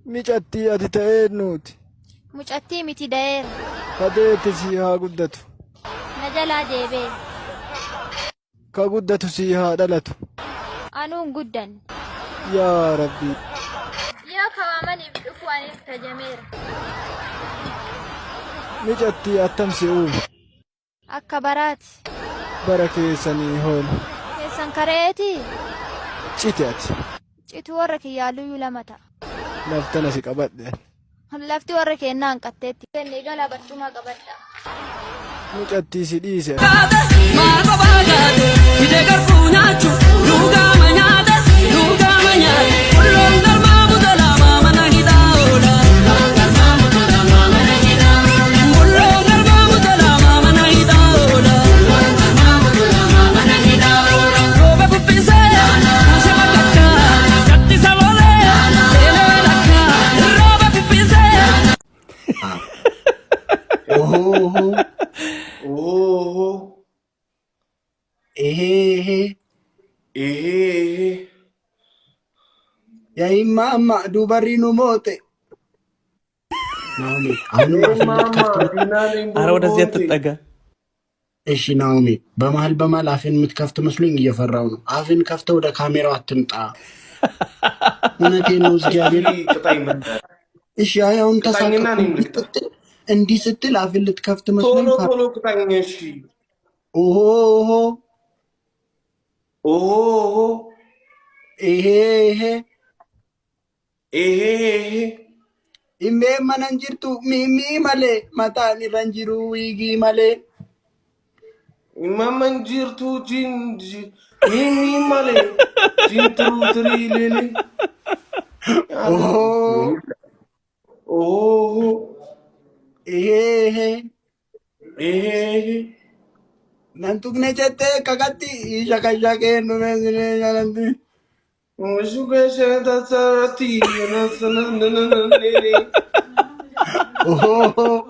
ميجاتي أتي نوت mucattii miti da'eera. هديت سيها قدتو Na jalaa deebee. كقدتو سيها دلتو Anuun guddan. يا ربي Yoo kawaamaniif dhufu aniif tajameera. ميجاتي أتمسي أول Akka baraati. بركة سني هون Keessan kareetii. شتات Citu warra kiyyaaluyyuu lama ta'a. لفتنا سيكابد Lafti warra keennaan qatteetti. Kennee galaa barcumaa qabadha. ميجاتي سيديسة اوه اوه ايه ايه يا ماما دوبري نموتي نعمي انا ما فهمت ኧረ ወደዚህ አትጠጋ። እሺ ናኦሚ በመሃል አፍን የምትከፍት መስሎኝ እየፈራው ነው። አፍን ከፍተው ወደ ካሜራው አትምጣ። እውነቴን ነው እግዚአብሔር ቅጣይ መጣ። እሺ አሁን ተሳቀና እንዲህ ስትል አፍን ልትከፍት መስሎኝ ቶሎ ቅጣኝ። እሺ ኦሆ ኦሆ ይሄ ኢሜ ማናንጅርቱ ሚሚ ማሌ ማታኒ ራንጅሩ ዊጊ ማሌ ማማንጅርቱ ጂንጂ ሚሚ ማሌ ጂንትሩ ትሪ ሌሌ ኦሆ ኦሆ ይሄ nantu gnechete kakati shakashake no mesne yalanti Mushuke shata sarati nananananane oh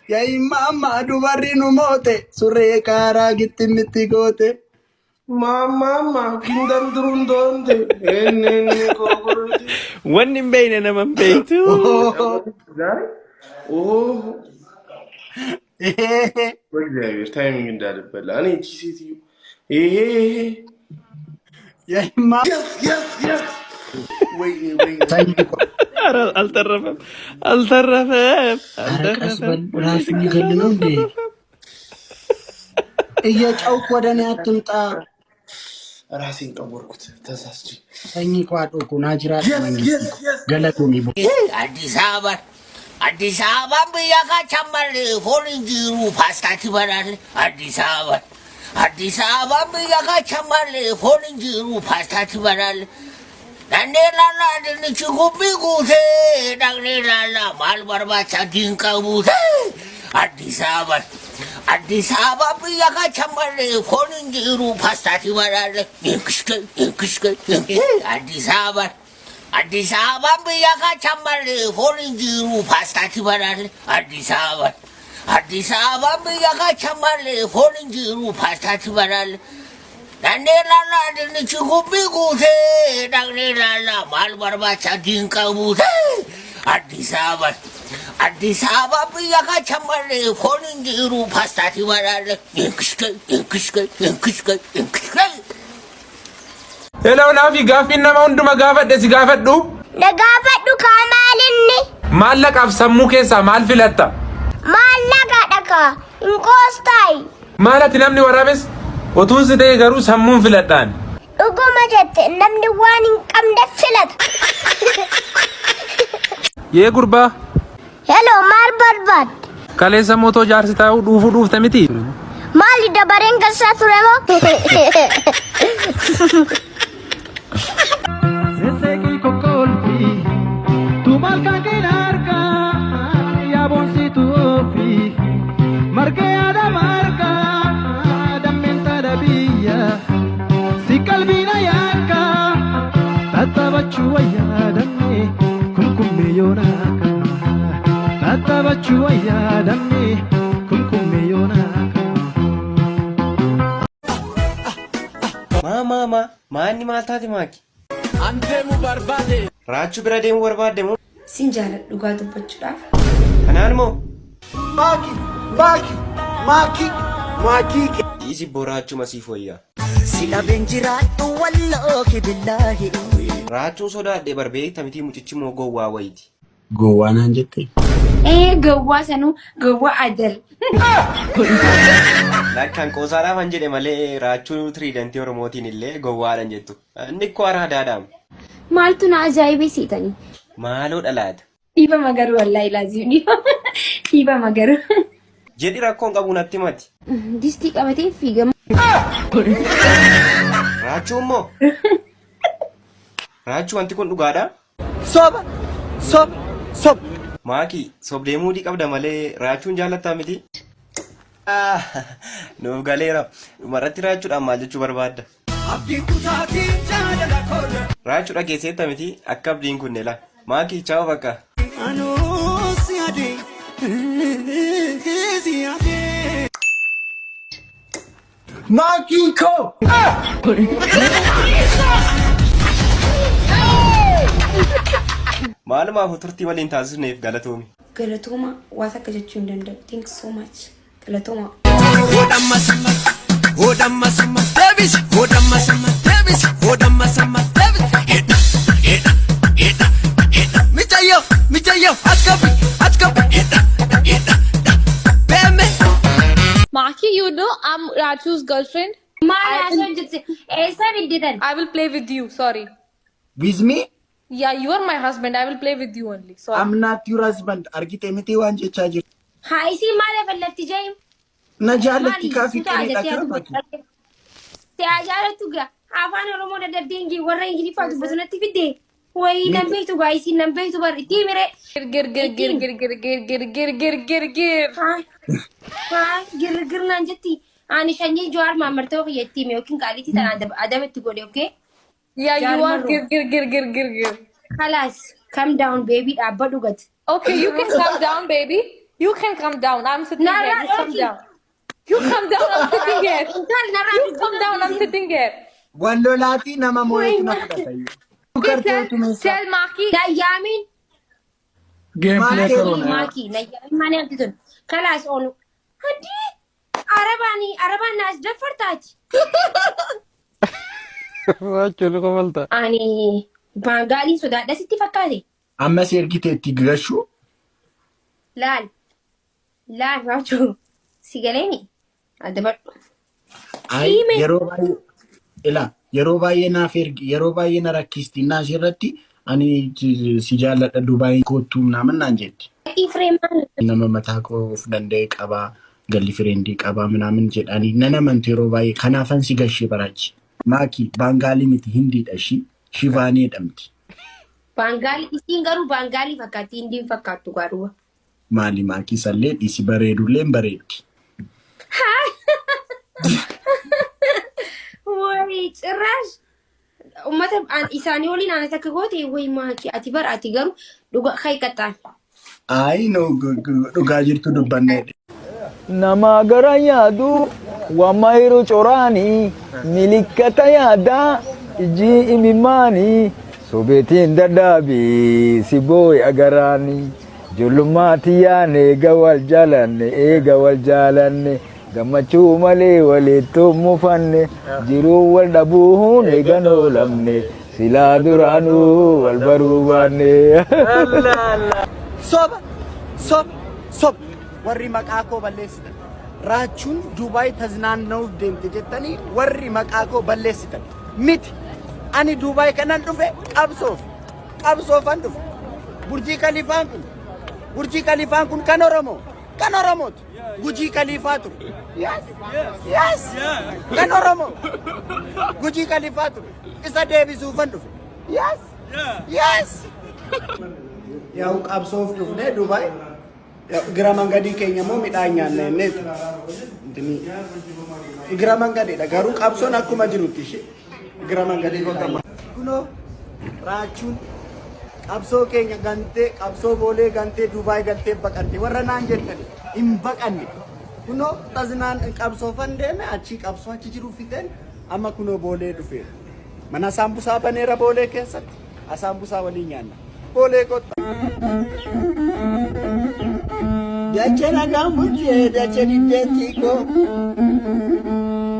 ya mama dubarri no mote surre kara gitti mitti gote mama kindam durundonde enne kogorti ወንድም በይነነ መንበይቱ በእግዚአብሔር ታይሚንግ እንዳልበላ እኔ እቺ ሴትዮ ኧረ አልተረፈም። ራሱ የሚገል ነው እንዴ? እየጫውክ ወደ እኔ አትምጣ። ራሴን ቀወርኩት ተሳስቼ ሰኝ ቋዶ ናጅራ ገለቶሚ አዲስ አበባ ብያካ ቻማል ፎልንጂሩ ፓስታ ትበላል። አዲስ አበባ ብያካ ቻማል ፎልንጂሩ ፓስታ ትበላል። ዳንዴላላ ድንች ጉቢ ጉቴ ዳንዴላላ ማልበርባቻ ዲንቀቡቴ አዲስ አበባ ብያካ ቻማል ፎልንጂሩ ፓስታ ትበላል። አዲስ አበባ ብያካ ቻማል ፎልንጂሩ ፓስታ ትበላል። አዲስ አበባ ብያካ ቻማል ፎልንጂሩ ፓስታ ትበላል። ዳንዴላላ ድንች ጉቢ ጉቴ ዳንዴላላ ማልበርባቻ ዲንቀቡቴ አዲስ አበባ ብያካ ቻማል ፎልንጂሩ ፓስታ ትበላል። Hello Nafi gaaffiin nama hunduma gaafadhe si gaafadhu. Na gaafadhu kaamaalinni. Maallaqaaf sammuu keessaa maal filatta? Maallaqadha kaa hin qoostaayi. Maalati namni waraabes otuun si ta'e garuu sammuun filadhaan. Dhuguma jette namni waan hin qabne filata. Yee gurbaa. Hello maal barbaad? Kaleessa mootoo jaarsi taa'uu dhuufte miti. Maali dabareen gassaa ture moo? Seseki kokolfi tu marca que larga ya bonsi tu ofi marque ada marca damenta da via si calvina yanka tata bachua ya danne kumkumme yonaka tata bachua ya danne kumkumme yonaka Maanni maal taate maaki? Andeemu barbaade. Raachuu bira deemuu barbaadde moo? Sin jaaladha dhugaa dubbachuudhaaf. Kanaan moo? Maakii. Isi boraachuu masiif wayyaa. Sila benjiraatu walloohi billaahi. Raachuu sodaadhee barbee tamitii mucichi moo gowwaa wayiiti. Gowwaa naan jette. Gowwaa sanuu gowwaa adal. Lakkaan qoosaadhaaf an jedhe malee raachuu tiriidantii Oromootiin illee gowwaadhan jettu. Inni koo araadaadhaam. Maaltu na ajaa'ibsiitanii? Maaloo dhalaata? Dhiiba magaruu wallaahi laazim dhiiba magaruu. Jedhi rakkoon qabu natti mati. Distii qabatee fiigama. Raachuu immoo? Raachuu wanti kun dhugaadhaa? Soba. Maaki sobdeemuu qabda malee raachuun jaallattaa miti? Nuuf galeera. Dhumarratti raachuudhaan maal jechuu barbaadda? Raachuudha keessetta miti akka abdiin kunne la. Maaki chaa'u bakka. Maakii koo. Maalumaaf turtii waliin taasisneef galatoomi. Galatooma waan akka jechuu hin danda'u. Thanks so much. Galatooma. Maki, you know I'm Rachu's girlfriend. I will play with you. Sorry. With me? Yeah, you are my husband. I will play with you only. Sorry. I'm not your husband. Argite miti waan jechaa jirtu. Hi, si maal fallatti jaim? Na jaalatti kaafii kenneedha kana bakki. Si ajaalatu gaa afaan Oromoo dadhabdeengi warra Ingiliffaa dubbatu natti fidde. Wayi nan beektu gaa isin nan beektu bar itti mire. Gir. Girgir naan jetti. Ani shanyii Jawaar Maammartoo fayyatti mee yookiin qaalitii tanaan adabatti godhe, okay? Yeah, you are gir. Khalas, come down, baby. Abba dugat. Okay, you can come down, baby. You can come down. I'm sitting here. You come down. You come down. I'm sitting here. You come down. I'm sitting here. Wallolaati nama moo'eetu na fudhatayu. Tell Maki. Nayyaamin. Gameplay karo na. Maki. Nayyaamin maani abdi tun. Khalas onu. Hadi. Arabaan naas dafartaati. Raachuu qomalta. Ani baangaaliin sodaadha sitti fakkaate. Ammas ergiteetti gashuu. Laal Raachuu si galeeni adabadhu. Ay yeroo baay'ee naaf ergi yeroo baay'ee na rakkisti naas irratti ani si jaalladha Dubaay kootu naaman naan jetti. Nama mataa koo of danda'e qabaa galli fireendii qabaa minaamin jedhanii nana amantu yeroo baay'ee kanaafan si gashee baraachi. Maaki baangaalii miti hindiidha shivaanii jedhamti. Baangaalii isiin garuu baangaalii fakkaatti hindiin fakkaattu garuu. Maali maakii sallee dhisi bareedullee bareeddi. Wayi cirraash ummata isaanii waliin aan takka goote wayi maakii ati bar ati garuu dhugaa kai qaxxaan. Ay no dhugaa jirtu dubbanneedha. Nama gara yaadu wamairu coraanii milikkata yaadaa iji imimaanii sobeetiin dadhaabii sibooy agaraanii jullumaati yaane eega wal jaalanne gammachuu malee walitti mufanne jiruu wal dhabuun eegan oolamne silaa duraanuu wal baruu baanne. Sob warri maqaa koo balleessitan raachuun Dubaay taznaanna'uuf deemte jettanii warri maqaa koo balleessitan miti ani Dubaay kanan dhufe qabsoofan dhufe burjii kalifaan kun kan Oromooti gujii kalifaa ture yes kan Oromoo gujii kalifaa ture isa deebisuufan dhufe yes yaa'u qabsoof dhufne Dubaay Igra mangadi keenya moo midhaan nyaanne neetu. Igra mangadidha garuu qabsoon akkuma jirutti ishee. Igra mangadii godhama. Kunoo raachuun qabsoo keenya gantee qabsoo boolee gantee Dubaay galtee baqatte warra naan jettani hin baqanne Kuno tazinaan qabsoofan deeme achi qabsoo achi jiru fixeen amma kuno boolee dhufeera. Mana saambusaa baneera boolee keessatti asaambusaa waliin nyaanna. Boolee qotta. Dacha nagaan bulchee dacha diddeetti koo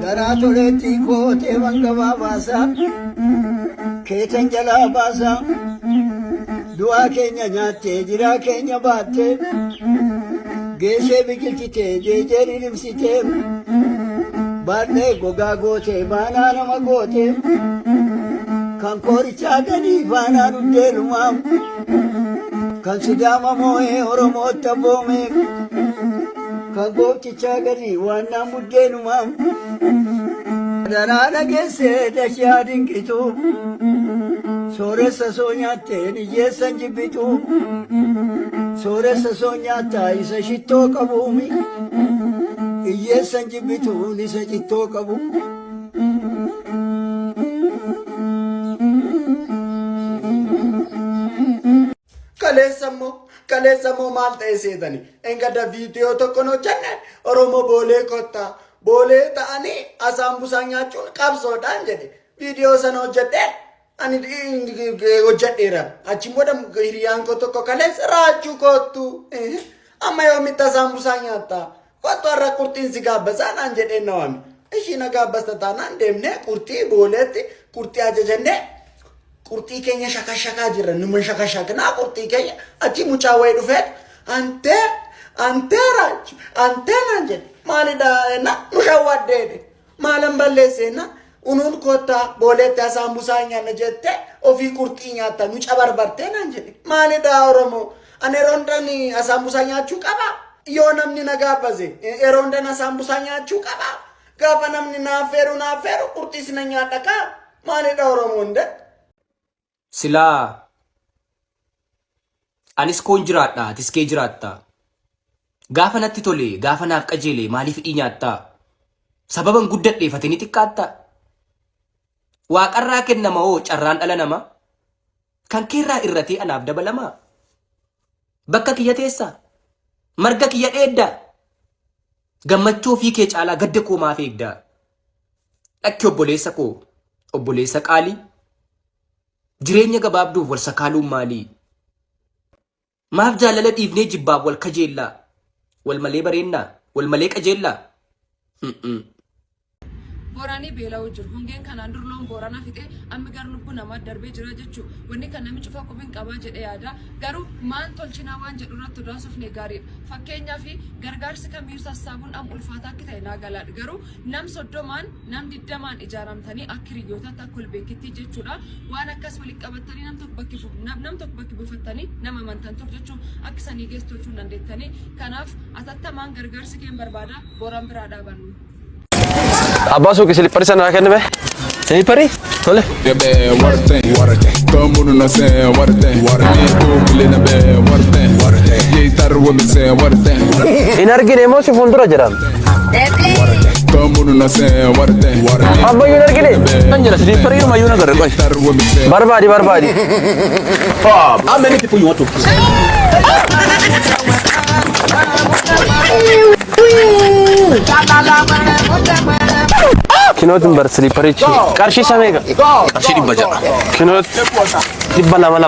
garaa toleetti koo teeman gabaa baasaa keetan jalaa baasaa du'aa keenya nyaattee jiraa keenya baattee geeshee biqilchitee jeejeen ilibsitee baadhee gogaa gootee baanaa nama gootee kan koorichaa gadi baanaa dhuddeelumaa kan sidaama moo'ee oromootti abboomee kan gooftichaa gadi waannaan buddeenumaa daraa dhageessee dashaa dinqitu sooressa soo nyaatteen hiyyeessan jibbitu sooressa soo nyaattaa isa shittoo qabuumi hiyyeessan jibbituun isa shittoo qabu. Kaleessammoo maal ta'e seetani engada viidiyoo tokko hojjenne Oromoo boolee kottaa boolee ta'anii asaambusaa nyaachuun qabsoodhaan jedhe viidiyoo sana hojjedhee ani hojjedheera achiin booda hiriyaan koo tokko kaleessa raachuu kottu amma yoomitti asaambusaa nyaattaa kottu har'a qurxiin si gaabbasaa naan jedheen na waame ishii na gaabbasta taanaan deemnee qurxii booleetti qurxii ajajannee qurxii keenya shakashakaa jirra numa shakashaknaa qurxii keenya achi mucaa wayii dhufee antee raachu antee naan jedhe maalidha na nu shawwaddeedhe maalan balleesseenna unuun kottaa booleetti asaambusaa nyaanna jette ofii qurxii nyaatta nu cabarbartee naan jedhe maalidha Oromoo ani yeroondan asaambusaa nyaachuu qaba yoo namni na gaabbase yeroondan asaambusaa nyaachuu qaba gaafa namni naafeeru qurxii sina nyaadha kaa maalidha Oromoon de. Silaa anis koon jiraadha atis kee jiraatta gaafa natti tole gaafa naaf qajeele maaliif hidhii nyaatta sababan guddadheef ati ni xiqqaatta waaqarraa kennama hoo carraan dhala nama kan keerraa irratee anaaf dabalama bakka kiyya teessa marga kiyya dheedda gammachuu fi kee caalaa gadda koo maaf eegda dhakki obboleessa koo obboleessa qaalii jireenya gabaabduuf wal sakaaluun maalii maaf jaalala dhiifnee jibbaaf wal kajeellaa wal malee bareennaa wal malee qajeellaa. Booranii beela'uu jiru. Hongeen kanaan dur loon Booranaa fixee amma gar lubbuu namaa darbee jira jechuudha. Wanni kan namichi cufaa qubeen qabaa jedhee yaada. Garuu maan tolchinaa waan jedhu irratti odaasuufne gaariidha. Fakkeenyaaf gargaarsi kamiyyuu sassaabuun amma ulfaataa akka ta'e naa galaadha. Garuu nam 30 nam 20 ijaaramtanii akka hiriyootaatti akka ol beekitti jechuudha. Waan akkas walitti qabatanii nam tokko bakki buufattanii nama amantan tokko jechuun akka sanii geessu tolchuu dandeettanii. Kanaaf atattamaan gargaarsi keen barbaada Booraan biraa dhaabannu. Abbaa suuqii silipparii sana kenname. Silipparii? Tole. Hin argine moo si fuuldura jiran? Abba yuun argine? Kan jira silipparii irma yuun agarre qoy. Barbaadi. How many people you want to kill? Kinoot bar siliparichi qarshii sameega qarshii 100 kinoot 200